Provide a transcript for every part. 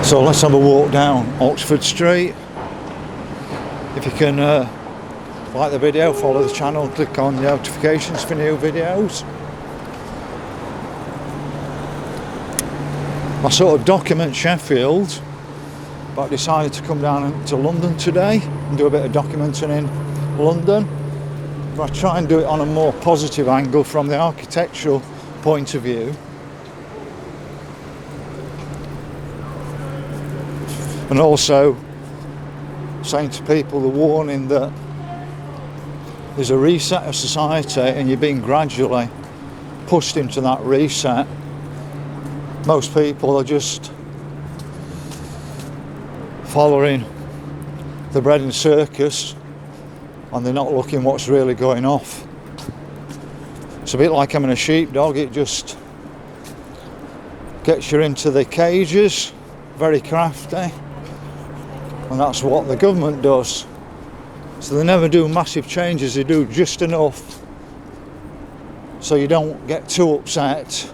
So let's have a walk down Oxford Street. If you can like the video, follow the channel, click on the notifications for new videos. I sort of document Sheffield, but I decided to come down to London today and do a bit of documenting in London. But I try and do it on a more positive angle from the architectural point of view. And also saying to people the warning that there's a reset of society and you're being gradually pushed into that reset. Most people are just following the bread and circus and they're not looking what's really going off. It's a bit like having a sheepdog, it just gets you into the cages, very crafty. And that's what the government does. So they never do massive changes, they do just enough so you don't get too upset.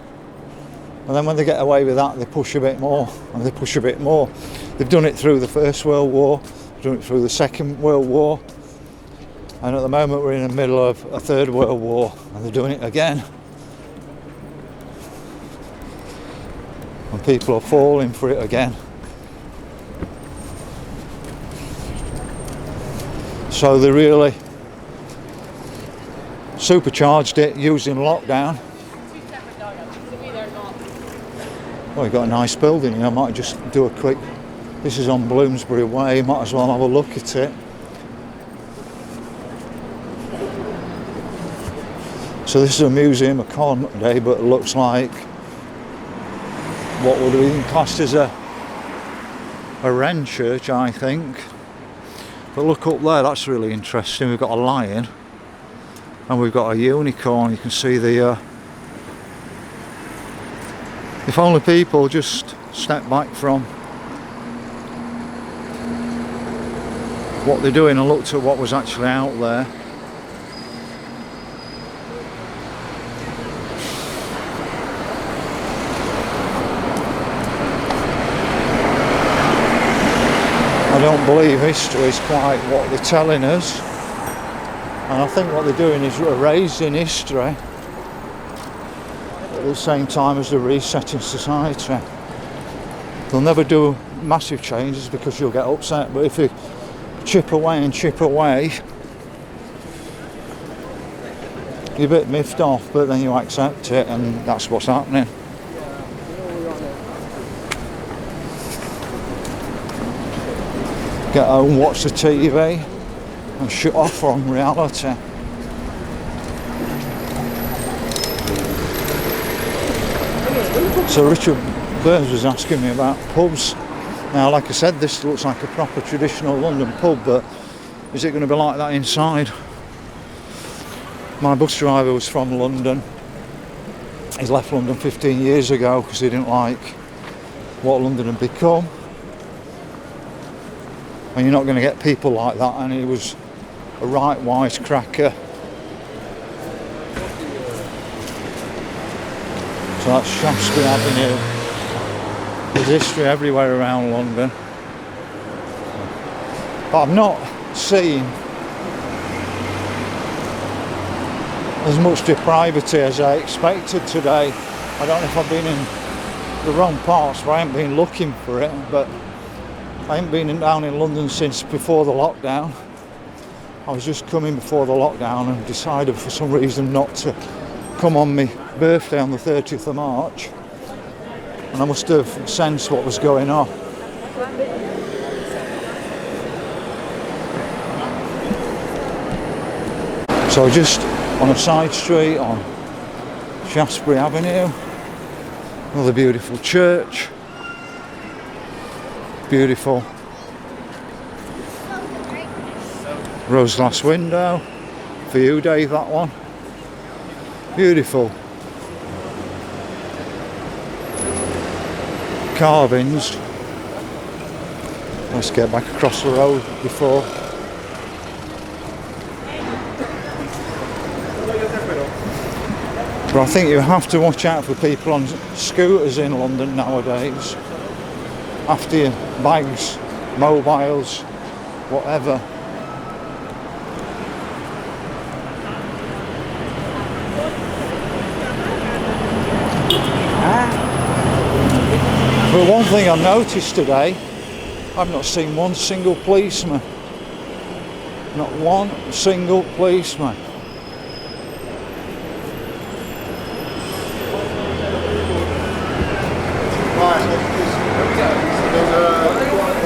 And then when they get away with that, they push a bit more and they push a bit more. They've done it through the First World War, they've done it through the Second World War, and at the moment we're in the middle of a Third World War and they're doing it again. And people are falling for it again. So they really supercharged it using lockdown. Oh, we've got a nice building here. I might just do a quick. This is on Bloomsbury Way. Might as well have a look at it. So this is a museum of Corn Day, but it looks like what would be classed as a Wren church, I think. But look up there, that's really interesting. We've got a lion and we've got a unicorn. You can see the if only people just step back from what they're doing and looked at what was actually out there. I don't believe history is quite what they're telling us, and I think what they're doing is erasing history at the same time as they're resetting society. They'll never do massive changes because you'll get upset, but if you chip away and chip away, you're a bit miffed off, but then you accept it, and that's what's happening. Get home, watch the TV and shut off from reality. So Richard Burns was asking me about pubs. Now, like I said, this looks like a proper traditional London pub, but is it going to be like that inside? My bus driver was from London. He's left London 15 years ago because he didn't like what London had become. And you're not going to get people like that, and he was a right wisecracker. So that's Shaftesbury Avenue. There's history everywhere around London. But I've not seen as much depravity as I expected today. I don't know if I've been in the wrong parts, but I haven't been looking for it. But I haven't been down in London since before the lockdown. I was just coming before the lockdown and decided for some reason not to come on my birthday on the 30th of March. And I must have sensed what was going on. So just on a side street on Shaftesbury Avenue, another beautiful church. Beautiful rose glass window for you, Dave, that one. Beautiful carvings. Let's get back across the road before. But I think you have to watch out for people on scooters in London nowadays. after your bags, mobiles, whatever. But one thing I noticed today, I've not seen one single policeman. Not one single policeman.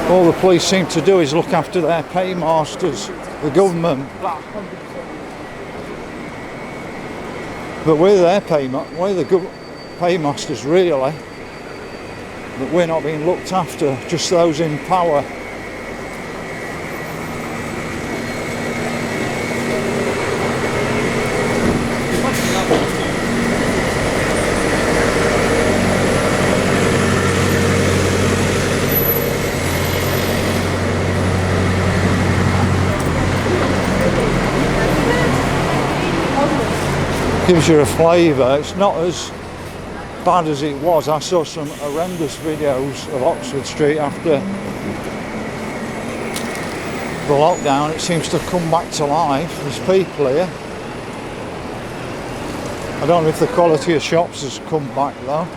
All the police seem to do is look after their paymasters, the government. But we're the paymasters really. But we're not being looked after, just those in power. Gives you a flavour. It's not as bad as it was. I saw some horrendous videos of Oxford Street after the lockdown. It seems to have come back to life. There's people here. I don't know if the quality of shops has come back though.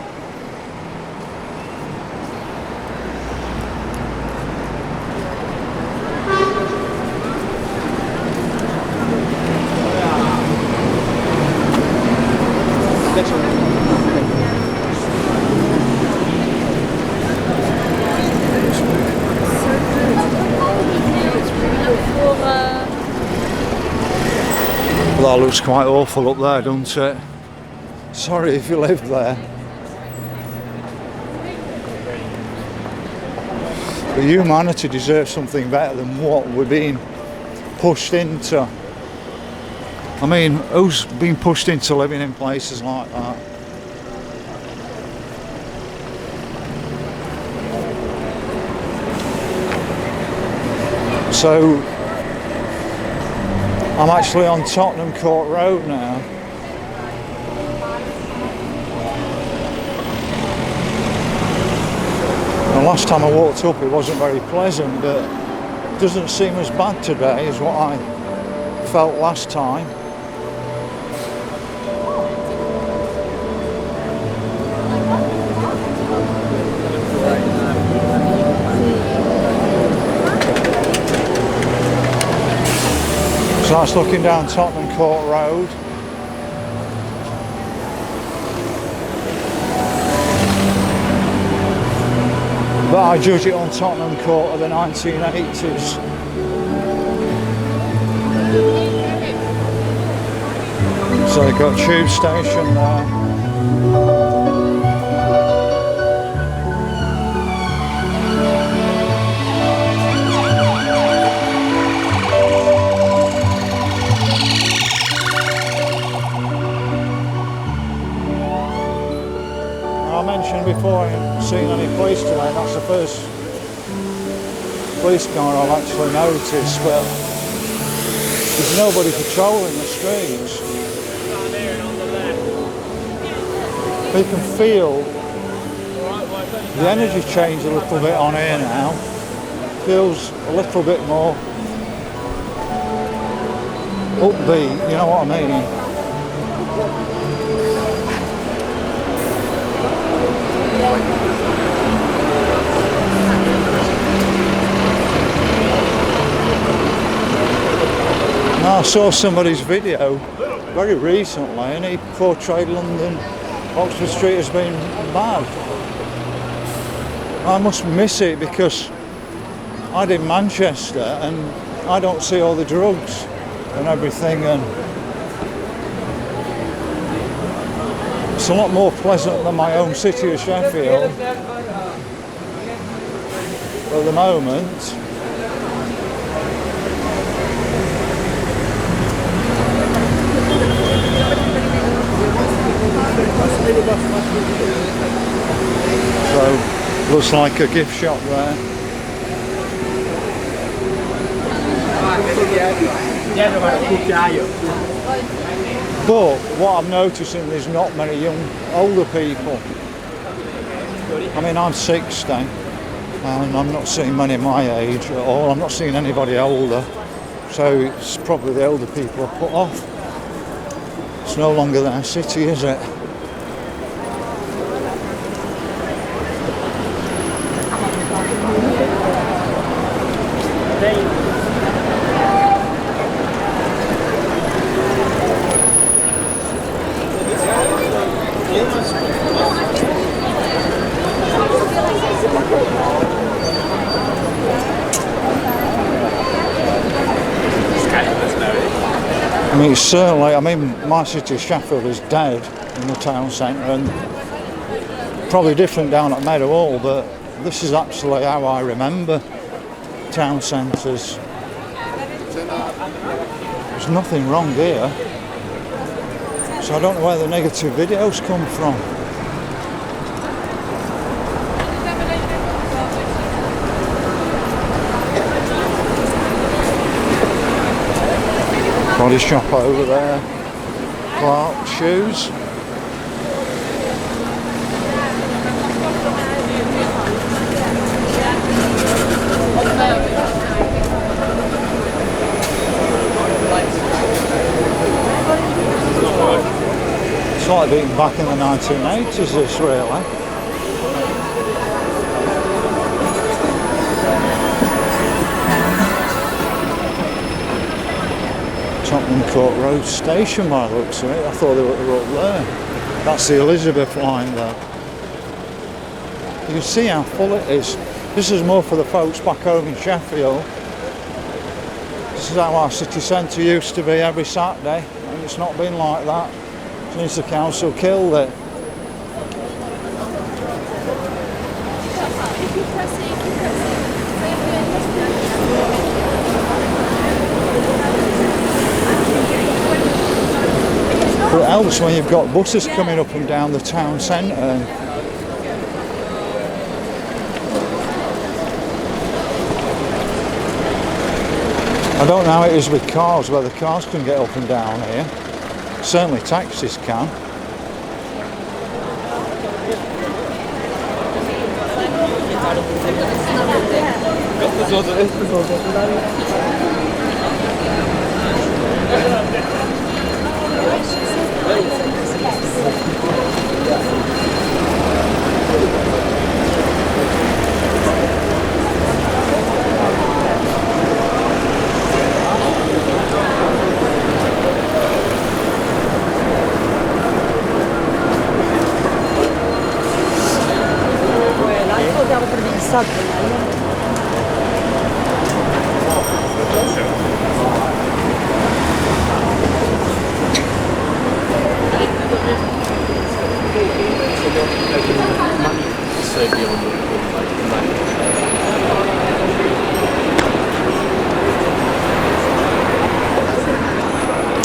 Well, that looks quite awful up there, doesn't it? Sorry if you live there. But humanity deserves something better than what we're being pushed into. I mean, who's been pushed into living in places like that? So, I'm actually on Tottenham Court Road now. And last time I walked up it wasn't very pleasant, but it doesn't seem as bad today as what I felt last time. So that's looking down Tottenham Court Road. But I judge it on Tottenham Court of the 1980s. So they've got a tube station there. I mentioned before I haven't seen any police today. That's the first police car I've actually noticed, but there's nobody patrolling the streets. You can feel the energy change a little bit on here now. Feels a little bit more upbeat, you know what I mean? Now, I saw somebody's video very recently and he portrayed London, Oxford Street as being bad. I must miss it because I'm in Manchester and I don't see all the drugs and everything, and it's a lot more pleasant than my own city of Sheffield at the moment. So, looks like a gift shop there. But what I'm noticing, there's not many older people. I mean, I'm 60. and I'm not seeing many my age at all. I'm not seeing anybody older, so it's probably the older people are put off. It's no longer their city, is it? I mean, it's certainly, my city, Sheffield, is dead in the town centre, and probably different down at Meadowhall, but this is absolutely how I remember town centres. There's nothing wrong here, so I don't know where the negative videos come from. Body shop over there, Clark shoes. It's like being back in the 1980s, this really. Tottenham Court Road Station by the looks of it. I thought they were up there. That's the Elizabeth line there. You can see how full it is. This is more for the folks back home in Sheffield. This is how our city centre used to be every Saturday, and it's not been like that since the council killed it. But it helps when you've got buses coming up and down the town centre. I don't know how it is with cars, whether cars can get up and down here. Certainly taxis can.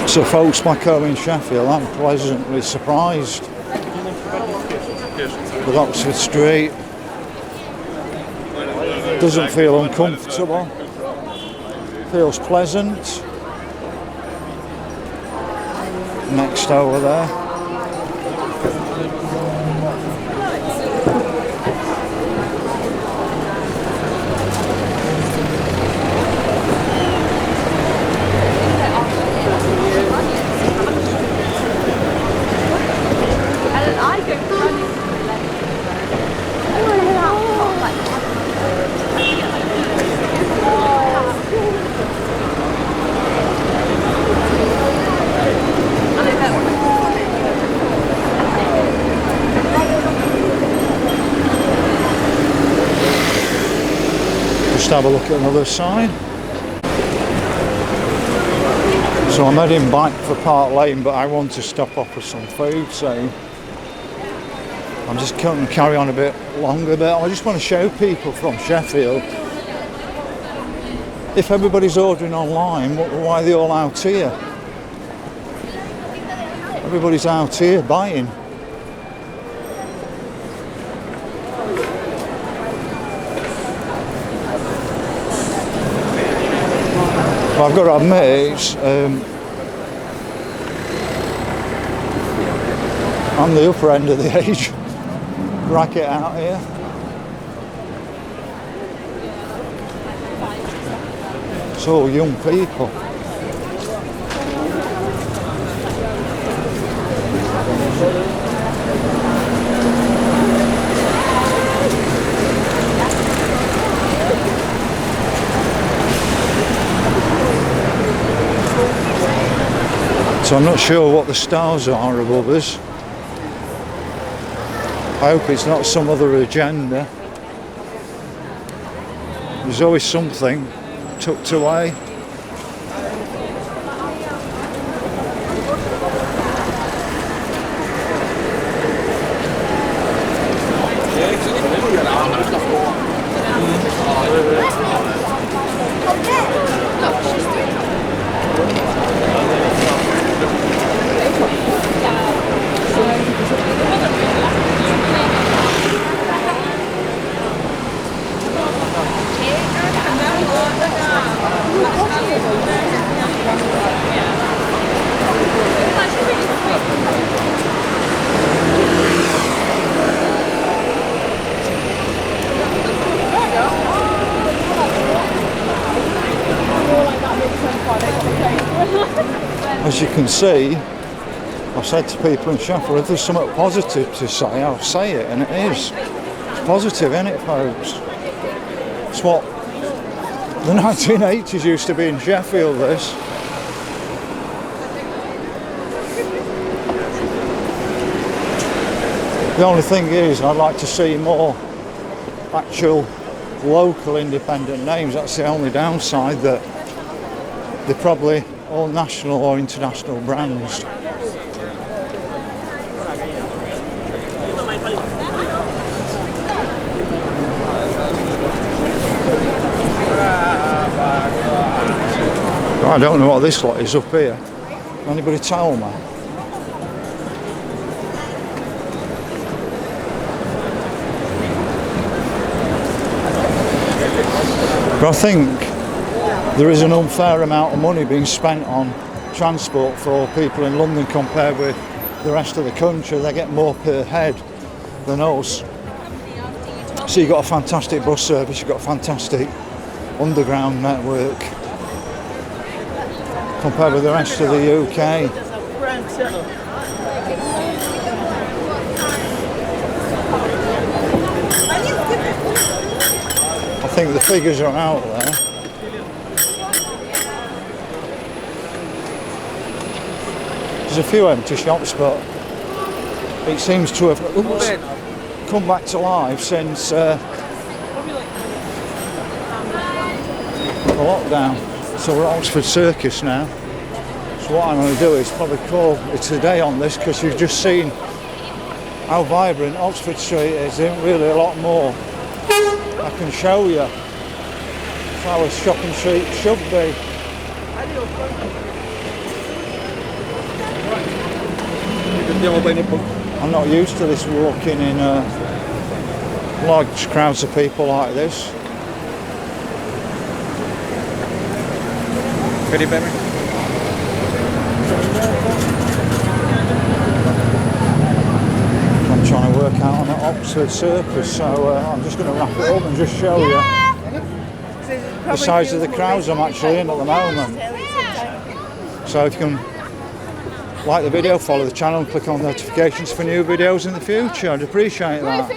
So folks back home in Sheffield, I'm pleasantly surprised with Oxford Street. Doesn't feel uncomfortable, feels pleasant. Next over there. Have a look at another sign. So I'm heading back for Park Lane, but I want to stop off for some food, so I'm just going to carry on a bit longer. But I just want to show people from Sheffield, if everybody's ordering online, why are they all out here? Everybody's out here buying. I've got to admit, I'm the upper end of the age bracket out here. It's all young people. So I'm not sure what the stars are above us. I hope it's not some other agenda. There's always something tucked away. As you can see, I've said to people in Sheffield, if there's something positive to say, I'll say it, and it is. It's positive, isn't it, folks? It's what the 1980s used to be in Sheffield, this. The only thing is, I'd like to see more actual local independent names. That's the only downside, that they're probably all national or international brands. I don't know what this lot is up here. Anybody tell me? But I think there is an unfair amount of money being spent on transport for people in London compared with the rest of the country. They get more per head than us. So you've got a fantastic bus service, you've got a fantastic underground network compared with the rest of the UK. I think the figures are out there. There's a few empty shops, but it seems to have come back to life since the lockdown. So we're at Oxford Circus now. So what I'm going to do is probably call it a day on this, because you've just seen how vibrant Oxford Street is. There isn't really a lot more I can show you. That's how a shopping street should be. I'm not used to this, walking in large crowds of people like this. Pretty baby. I'm trying to work out on the Oxford Circus, so I'm just going to wrap it up and just show you the size of the crowds I'm actually in at the moment. So if you can like the video, follow the channel and click on notifications for new videos in the future, I'd appreciate that.